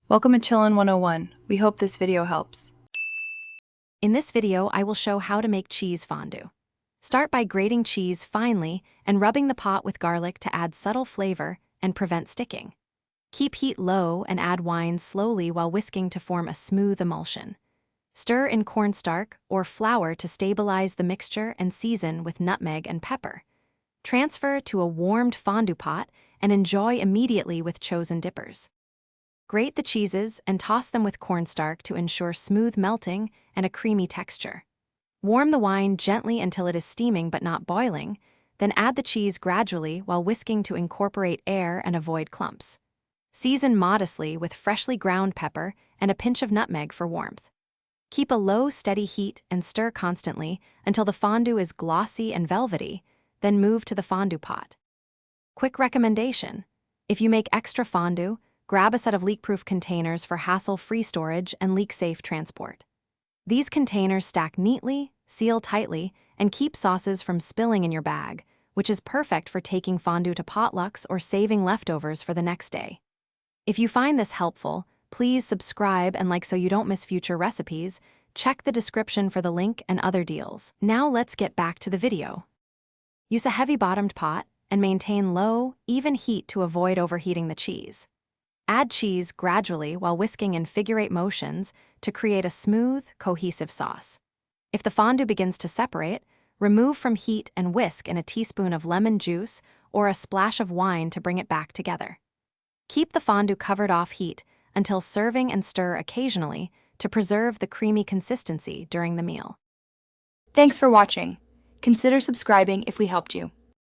Welcome to Chillin' 101. We hope this video helps. In this video, I will show how to make cheese fondue. Start by grating cheese finely and rubbing the pot with garlic to add subtle flavor and prevent sticking. Keep heat low and add wine slowly while whisking to form a smooth emulsion. Stir in cornstarch or flour to stabilize the mixture and season with nutmeg and pepper. Transfer to a warmed fondue pot and enjoy immediately with chosen dippers. Grate the cheeses and toss them with cornstarch to ensure smooth melting and a creamy texture. Warm the wine gently until it is steaming but not boiling, then add the cheese gradually while whisking to incorporate air and avoid clumps. Season modestly with freshly ground pepper and a pinch of nutmeg for warmth. Keep a low, steady heat and stir constantly until the fondue is glossy and velvety, then move to the fondue pot. Quick recommendation: if you make extra fondue, grab a set of leak-proof containers for hassle-free storage and leak-safe transport. These containers stack neatly, seal tightly, and keep sauces from spilling in your bag, which is perfect for taking fondue to potlucks or saving leftovers for the next day. If you find this helpful, please subscribe and like so you don't miss future recipes. Check the description for the link and other deals. Now let's get back to the video. Use a heavy-bottomed pot and maintain low, even heat to avoid overheating the cheese. Add cheese gradually while whisking in figure-8 motions to create a smooth, cohesive sauce. If the fondue begins to separate, remove from heat and whisk in a teaspoon of lemon juice or a splash of wine to bring it back together. Keep the fondue covered off heat until serving and stir occasionally to preserve the creamy consistency during the meal. Thanks for watching. Consider subscribing if we helped you.